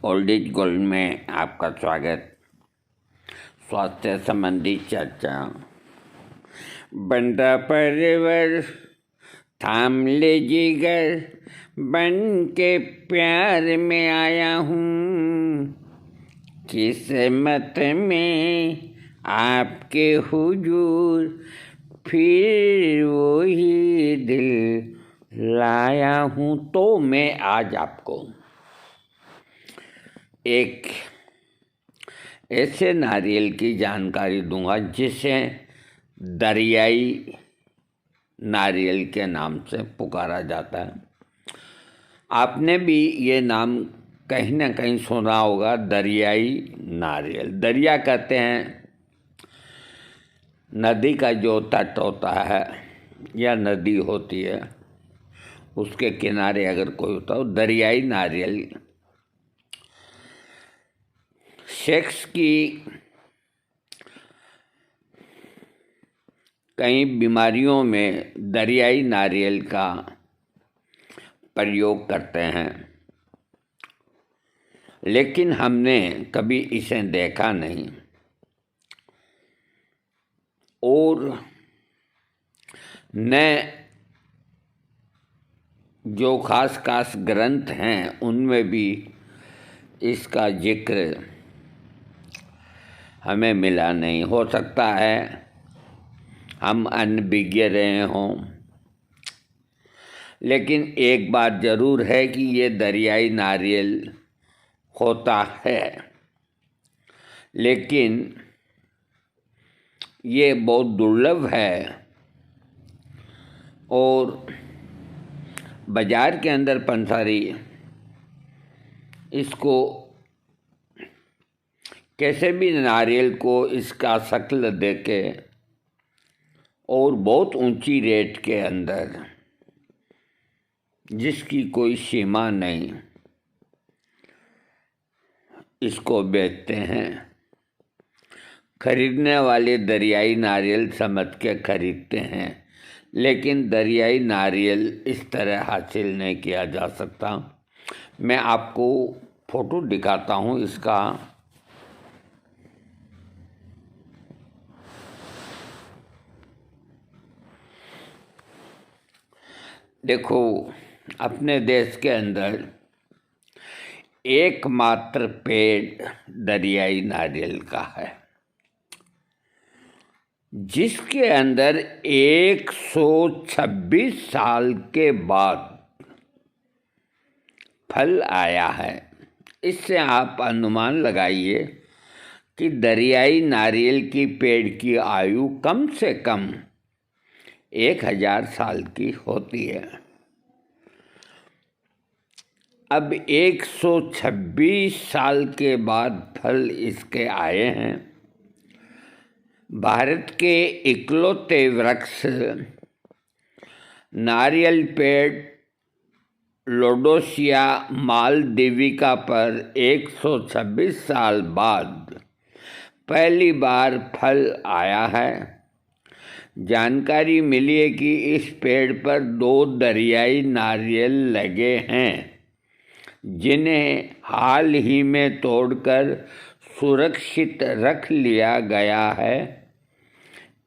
Old is gold में आपका स्वागत। स्वास्थ्य संबंधी चर्चा। बंदा परवर थाम ले जिगर, बन के प्यार में आया हूँ, किस्मत में आपके हुजूर फिर वही दिल लाया हूँ। तो मैं आज आपको एक ऐसे नारियल की जानकारी दूंगा जिसे दरियाई नारियल के नाम से पुकारा जाता है। आपने भी ये नाम कहीं ना कहीं सुना होगा, दरियाई नारियल। दरिया कहते हैं नदी का जो तट होता है या नदी होती है, उसके किनारे अगर कोई होता है, दरियाई नारियल। सेक्स की कई बीमारियों में दरियाई नारियल का प्रयोग करते हैं, लेकिन हमने कभी इसे देखा नहीं। और न जो खास ग्रंथ हैं उनमें भी इसका जिक्र हमें मिला नहीं। हो सकता है हम अनभिज्ञ रहे हों, लेकिन एक बात ज़रूर है कि ये दरियाई नारियल होता है, लेकिन ये बहुत दुर्लभ है और बाज़ार के अंदर पंसारी इसको कैसे भी नारियल को इसका शक्ल देके और बहुत ऊंची रेट के अंदर, जिसकी कोई सीमा नहीं, इसको बेचते हैं। खरीदने वाले दरियाई नारियल समझ के खरीदते हैं, लेकिन दरियाई नारियल इस तरह हासिल नहीं किया जा सकता। मैं आपको फोटो दिखाता हूँ इसका। देखो, अपने देश के अंदर एकमात्र पेड़ दरियाई नारियल का है, जिसके अंदर 126 साल के बाद फल आया है। इससे आप अनुमान लगाइए कि दरियाई नारियल की पेड़ की आयु कम से कम 1000 साल की होती है। अब 126 साल के बाद फल इसके आए हैं। भारत के इकलौते वृक्ष नारियल पेड़ लोडोसिया मालदेविका पर 126 साल बाद पहली बार फल आया है। जानकारी मिली है कि इस पेड़ पर 2 दरियाई नारियल लगे हैं, जिन्हें हाल ही में तोड़कर सुरक्षित रख लिया गया है।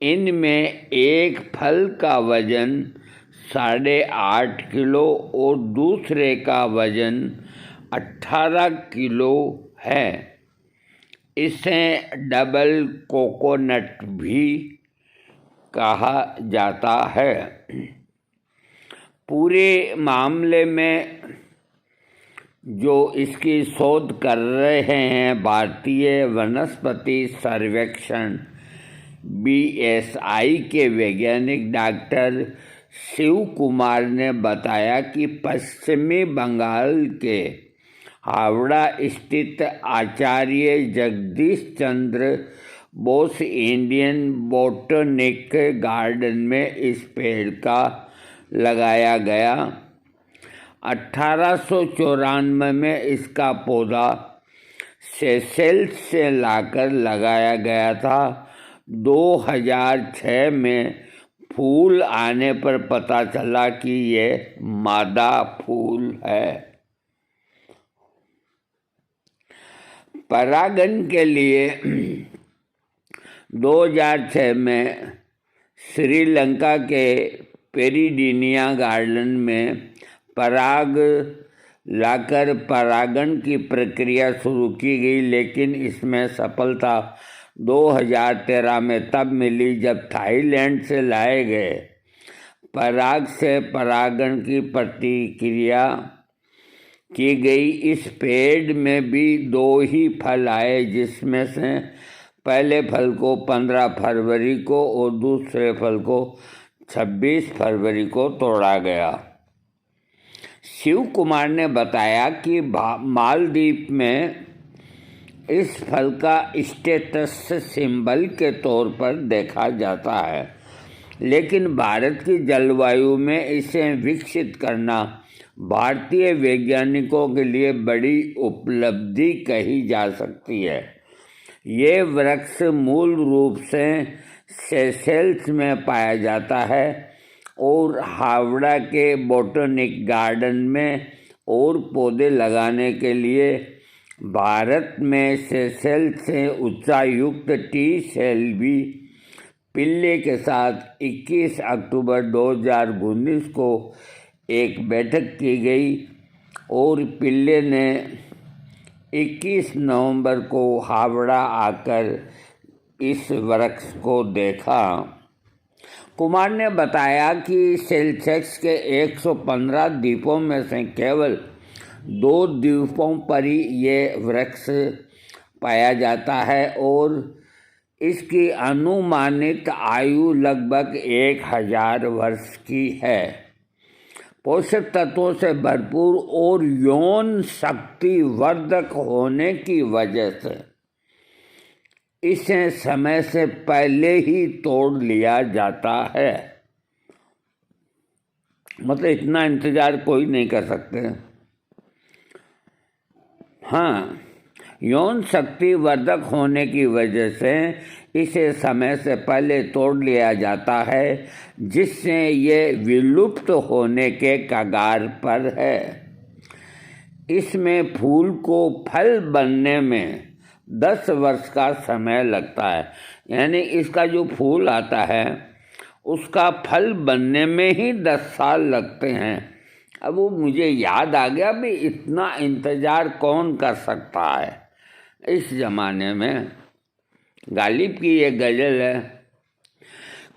इनमें एक फल का वजन 8.5 किलो और दूसरे का वजन 18 किलो है। इसे डबल कोकोनट भी कहा जाता है। पूरे मामले में जो इसकी शोध कर रहे हैं, भारतीय वनस्पति सर्वेक्षण BSI के वैज्ञानिक डॉक्टर शिव कुमार ने बताया कि पश्चिमी बंगाल के हावड़ा स्थित आचार्य Jagdish Chandra Bose Indian botanic garden में इस पेड़ का लगाया गया। 1894 में इसका पौधा सेशेल्स से लाकर लगाया गया था। 2006 में फूल आने पर पता चला कि ये मादा फूल है। परागन के लिए 2006 में श्रीलंका के पेरिडीनिया गार्डन में पराग लाकर परागन की प्रक्रिया शुरू की गई, लेकिन इसमें सफलता 2013 में तब मिली जब थाईलैंड से लाए गए पराग से परागन की प्रतिक्रिया की गई। इस पेड़ में भी 2 ही फल आए, जिसमें से पहले फल को 15 फरवरी को और दूसरे फल को 26 फरवरी को तोड़ा गया। शिव कुमार ने बताया कि मालदीव में इस फल का स्टेटस सिंबल के तौर पर देखा जाता है, लेकिन भारत की जलवायु में इसे विकसित करना भारतीय वैज्ञानिकों के लिए बड़ी उपलब्धि कही जा सकती है। ये वृक्ष मूल रूप से सेशेल्स में पाया जाता है और हावड़ा के बॉटनिक गार्डन में और पौधे लगाने के लिए भारत में सेशेल्स से ऊंचायुक्त टी सेल्वी पिल्ले के साथ 21 अक्टूबर 2019 को एक बैठक की गई और पिल्ले ने 21 नवंबर को हावड़ा आकर इस वृक्ष को देखा। कुमार ने बताया कि सेशेल्स के 115 द्वीपों में से केवल 2 द्वीपों पर ही ये वृक्ष पाया जाता है और इसकी अनुमानित आयु लगभग 1000 वर्ष की है। पोषक तत्वों से भरपूर और यौन शक्ति वर्धक होने की वजह से इसे समय से पहले ही तोड़ लिया जाता है। मतलब इतना इंतजार कोई नहीं कर सकते। हाँ, यौन शक्ति वर्धक होने की वजह से इसे समय से पहले तोड़ लिया जाता है, जिससे ये विलुप्त होने के कगार पर है। इसमें फूल को फल बनने में 10 वर्ष का समय लगता है, यानी इसका जो फूल आता है उसका फल बनने में ही 10 साल लगते हैं। अब वो मुझे याद आ गया भी इतना इंतज़ार कौन कर सकता है इस ज़माने में। गालिब की ये गज़ल है,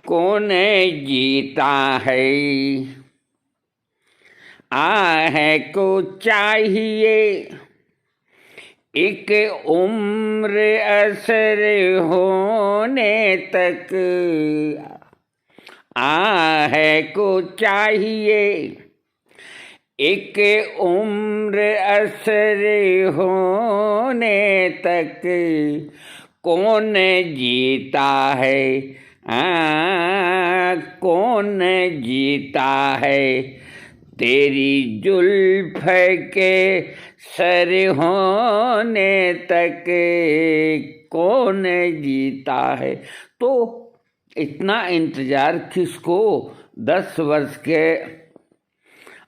कौन जीता है आहे को चाहिए, एक उम्र असर होने तक आहे को चाहिए, एक उम्र असर होने तक कौन जीता है कौन जीता है, तेरी जुल्फ के सर होने तक कौन जीता है। तो इतना इंतज़ार किसको, 10 वर्ष के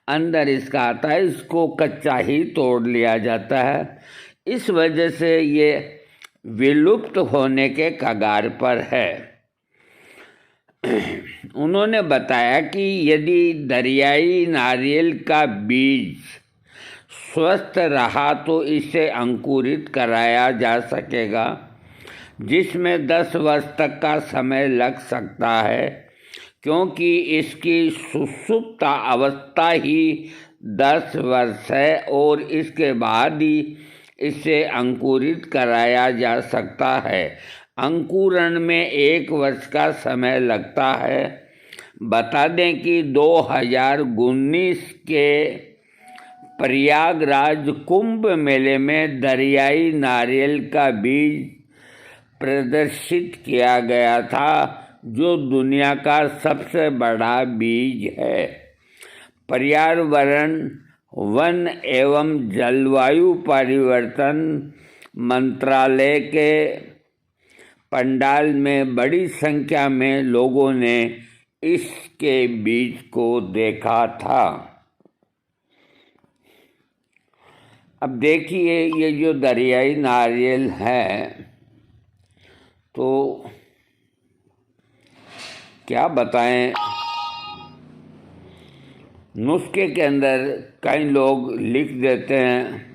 अंदर इसका आता है, इसको कच्चा ही तोड़ लिया जाता है। इस वजह से ये विलुप्त होने के कगार पर है। उन्होंने बताया कि यदि दरियाई नारियल का बीज स्वस्थ रहा तो इसे अंकुरित कराया जा सकेगा, जिसमें 10 वर्ष तक का समय लग सकता है, क्योंकि इसकी सुषुप्त अवस्था ही 10 वर्ष है और इसके बाद ही इसे अंकुरित कराया जा सकता है। अंकुरण में 1 वर्ष का समय लगता है। बता दें कि 2019 के प्रयागराज कुंभ मेले में दरियाई नारियल का बीज प्रदर्शित किया गया था, जो दुनिया का सबसे बड़ा बीज है। पर्यावरण, वन एवं जलवायु परिवर्तन मंत्रालय के पंडाल में बड़ी संख्या में लोगों ने इसके बीज को देखा था। अब देखिए, ये जो दरियाई नारियल है तो क्या बताएं, नुस्खे के अंदर कई लोग लिख देते हैं,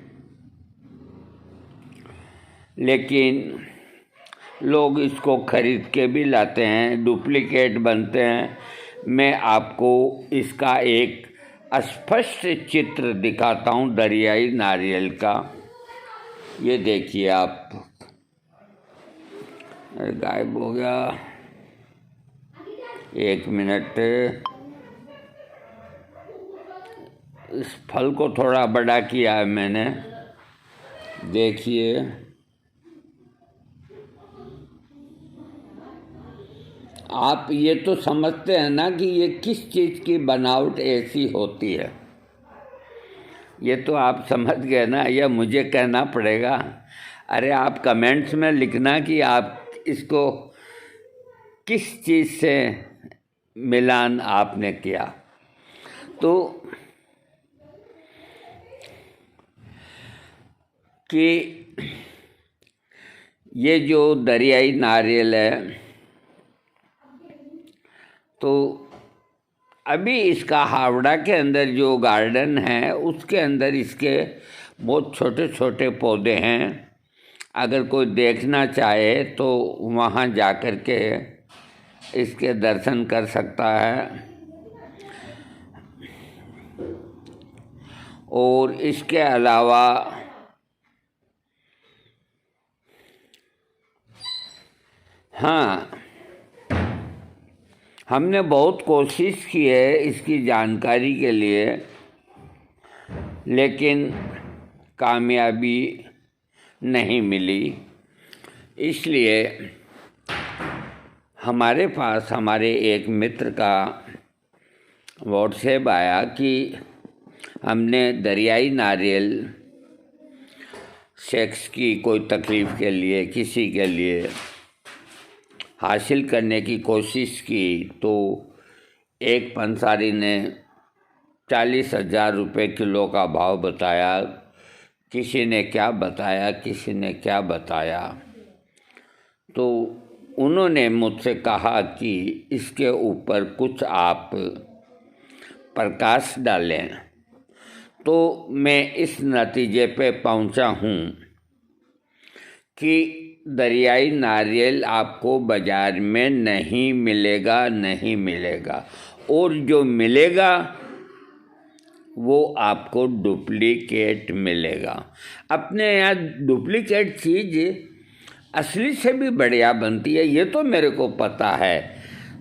लेकिन लोग इसको खरीद के भी लाते हैं, डुप्लीकेट बनते हैं। मैं आपको इसका एक स्पष्ट चित्र दिखाता हूँ दरियाई नारियल का। ये देखिए आप, गायब हो गया, 1 मिनट। इस फल को थोड़ा बड़ा किया है मैंने, देखिए। आप ये तो समझते हैं ना कि ये किस चीज़ की बनावट ऐसी होती है, ये तो आप समझ गए ना, या मुझे कहना पड़ेगा? अरे आप कमेंट्स में लिखना कि आप इसको किस चीज़ से मिलान आपने किया। तो कि ये जो दरियाई नारियल है, तो अभी इसका हावड़ा के अंदर जो गार्डन है उसके अंदर इसके बहुत छोटे छोटे पौधे हैं। अगर कोई देखना चाहे तो वहाँ जा कर के इसके दर्शन कर सकता है। और इसके अलावा हाँ, हमने बहुत कोशिश की है इसकी जानकारी के लिए, लेकिन कामयाबी नहीं मिली। इसलिए हमारे पास हमारे एक मित्र का व्हाट्सएप आया कि हमने दरियाई नारियल सेक्स की कोई तकलीफ़ के लिए किसी के लिए हासिल करने की कोशिश की, तो एक पंसारी ने 40,000 रुपये किलो का भाव बताया। किसी ने क्या बताया, किसी ने क्या बताया। तो उन्होंने मुझसे कहा कि इसके ऊपर कुछ आप प्रकाश डालें। तो मैं इस नतीजे पे पहुंचा हूँ कि दरियाई नारियल आपको बाज़ार में नहीं मिलेगा, और जो मिलेगा वो आपको डुप्लीकेट मिलेगा। अपने यहाँ डुप्लीकेट चीज़ असली से भी बढ़िया बनती है, ये तो मेरे को पता है।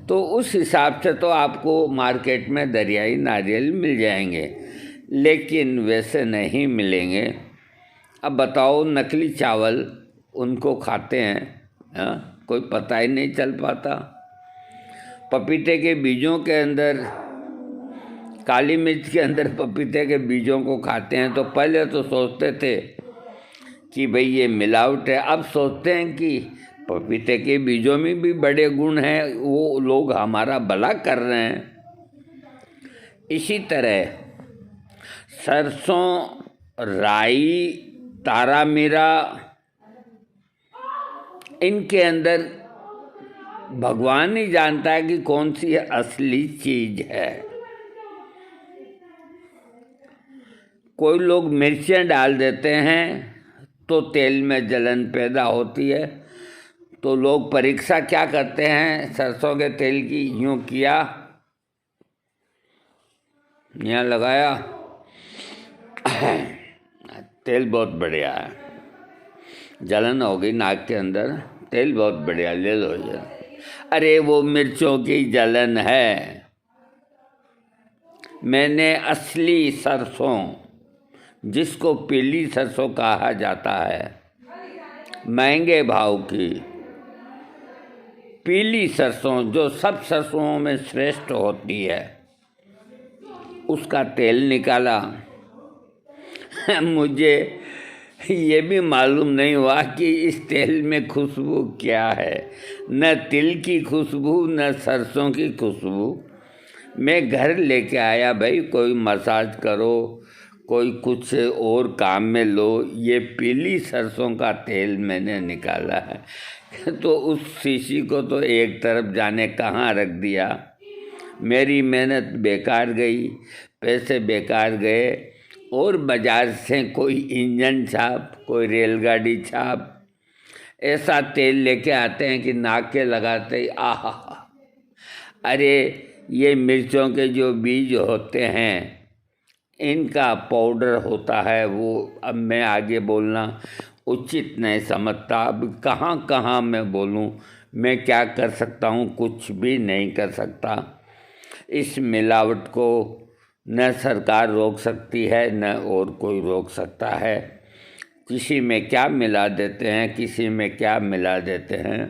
तो उस हिसाब से तो आपको मार्केट में दरियाई नारियल मिल जाएंगे, लेकिन वैसे नहीं मिलेंगे। अब बताओ, नकली चावल उनको खाते हैं, हाँ, कोई पता ही नहीं चल पाता। पपीते के बीजों के अंदर, काली मिर्च के अंदर पपीते के बीजों को खाते हैं, तो पहले तो सोचते थे कि भाई ये मिलावट है। अब सोचते हैं कि पपीते के बीजों में भी बड़े गुण हैं, वो लोग हमारा भला कर रहे हैं। इसी तरह सरसों, राई, तारा मीरा, इनके अंदर भगवान ही जानता है कि कौन सी असली चीज है। कोई लोग मिर्चियाँ डाल देते हैं तो तेल में जलन पैदा होती है। तो लोग परीक्षा क्या करते हैं सरसों के तेल की, यूँ किया, यहाँ लगाया, तेल बहुत बढ़िया है, जलन हो गई नाक के अंदर, तेल बहुत बढ़िया, ले लो ये। अरे वो मिर्चों की जलन है। मैंने असली सरसों, जिसको पीली सरसों कहा जाता है, महंगे भाव की पीली सरसों जो सब सरसों में श्रेष्ठ होती है, उसका तेल निकाला। मुझे ये भी मालूम नहीं हुआ कि इस तेल में खुशबू क्या है, न तिल की खुशबू न सरसों की खुशबू। मैं घर लेके आया, भाई कोई मसाज करो, कोई कुछ और काम में लो, ये पीली सरसों का तेल मैंने निकाला है। तो उस शीशी को तो एक तरफ जाने कहाँ रख दिया। मेरी मेहनत बेकार गई, पैसे बेकार गए, और बाज़ार से कोई इंजन छाप, कोई रेलगाड़ी छाप ऐसा तेल लेके आते हैं कि नाक के लगाते ही आहा। अरे ये मिर्चों के जो बीज होते हैं इनका पाउडर होता है वो। अब मैं आगे बोलना उचित नहीं समझता। अब कहाँ कहाँ मैं बोलूँ, मैं क्या कर सकता हूँ, कुछ भी नहीं कर सकता। इस मिलावट को न सरकार रोक सकती है न और कोई रोक सकता है। किसी में क्या मिला देते हैं, किसी में क्या मिला देते हैं।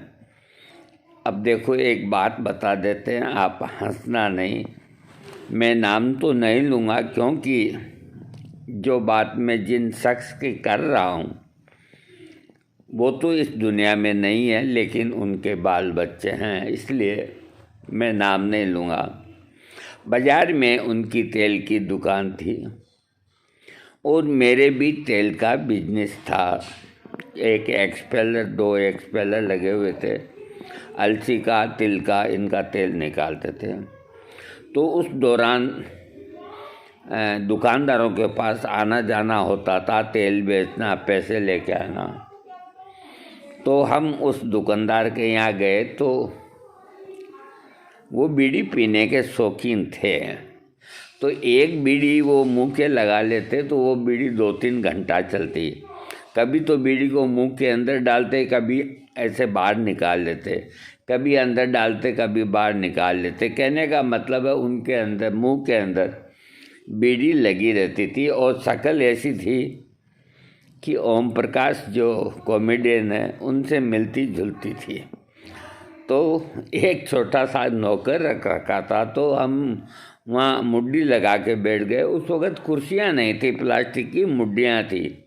अब देखो एक बात बता देते हैं, आप हंसना नहीं। मैं नाम तो नहीं लूँगा क्योंकि जो बात मैं जिन शख्स की कर रहा हूँ वो तो इस दुनिया में नहीं है, लेकिन उनके बाल बच्चे हैं, इसलिए मैं नाम नहीं लूँगा। बाज़ार में उनकी तेल की दुकान थी और मेरे भी तेल का बिजनेस था। एक एक्सपेलर, 2 एक्सपेलर लगे हुए थे। अलसी का, तिल का, इनका तेल निकालते थे। तो उस दौरान दुकानदारों के पास आना जाना होता था, तेल बेचना, पैसे लेके आना। तो हम उस दुकानदार के यहाँ गए तो वो बीड़ी पीने के शौकीन थे। तो एक बीड़ी वो मुंह के लगा लेते तो वो बीड़ी 2-3 घंटा चलती। कभी तो बीड़ी को मुंह के अंदर डालते, कभी ऐसे बाहर निकाल लेते, कभी अंदर डालते, कभी बाहर निकाल लेते। कहने का मतलब है उनके अंदर, मुंह के अंदर बीड़ी लगी रहती थी। और शक्ल ऐसी थी कि ओम प्रकाश जो कॉमेडियन है उनसे मिलती जुलती थी। तो एक छोटा सा नौकर रखा था, तो हम वहाँ मुड्डी लगा के बैठ गए। उस वक़्त कुर्सियाँ नहीं थी, प्लास्टिक की मुड्डियाँ थी।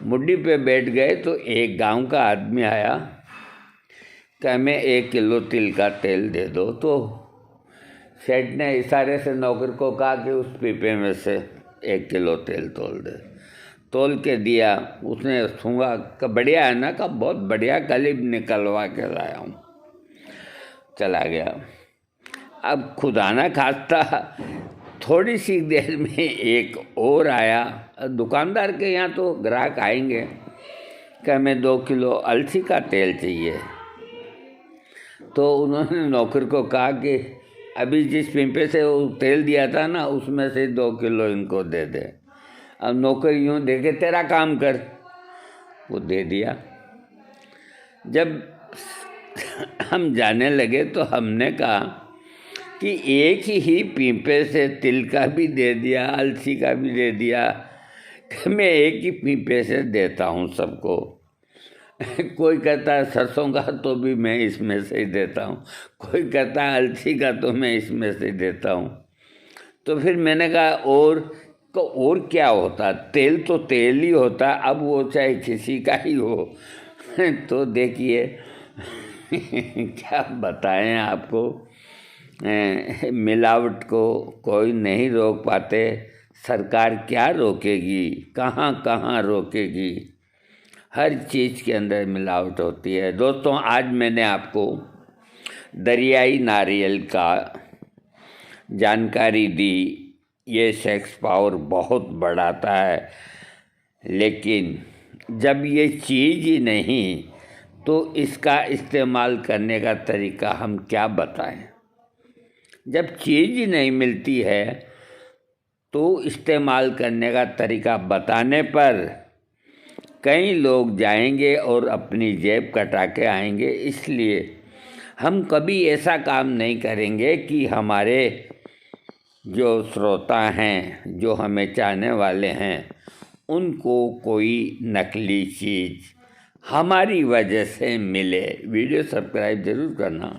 मुड्डी पे बैठ गए तो एक गांव का आदमी आया कि हमें 1 किलो तिल का तेल दे दो। तो सेठ ने इशारे से नौकर को कहा कि उस पीपे में से 1 किलो तेल तोल दे। तोल के दिया। उसने सूंघा, का बढ़िया है ना, का बहुत बढ़िया, कल निकलवा के लाया हूँ। चला गया। अब खुदा ना खास्ता थोड़ी सी देर में एक और आया। दुकानदार के यहाँ तो ग्राहक आएंगे कि हमें 2 किलो अलसी का तेल चाहिए। तो उन्होंने नौकर को कहा कि अभी जिस पिंपे से वो तेल दिया था ना उसमें से 2 किलो इनको दे दे। अब नौकर यूँ देखे, तेरा काम कर, वो दे दिया। जब हम जाने लगे तो हमने कहा कि एक ही पीपे से तिल का भी दे दिया, अलसी का भी दे दिया, कि मैं एक ही पीपे से देता हूँ सबको। कोई कहता है सरसों का तो भी मैं इसमें से ही देता हूँ, कोई कहता है अलसी का तो मैं इसमें से देता हूँ। तो फिर मैंने कहा और क्या होता, तेल तो तेल ही होता, अब वो चाहे किसी का ही हो। तो देखिए क्या बताएं आपको, मिलावट को कोई नहीं रोक पाते। सरकार क्या रोकेगी, कहाँ कहाँ रोकेगी। हर चीज़ के अंदर मिलावट होती है। दोस्तों आज मैंने आपको दरियाई नारियल का जानकारी दी। ये सेक्स पावर बहुत बढ़ाता है, लेकिन जब ये चीज़ ही नहीं तो इसका इस्तेमाल करने का तरीका हम क्या बताएं। जब चीज़ ही नहीं मिलती है तो इस्तेमाल करने का तरीका बताने पर कई लोग जाएंगे और अपनी जेब कटा के आएंगे। इसलिए हम कभी ऐसा काम नहीं करेंगे कि हमारे जो श्रोता हैं, जो हमें चाहने वाले हैं, उनको कोई नकली चीज़ हमारी वजह से मिले। वीडियो सब्सक्राइब ज़रूर करना।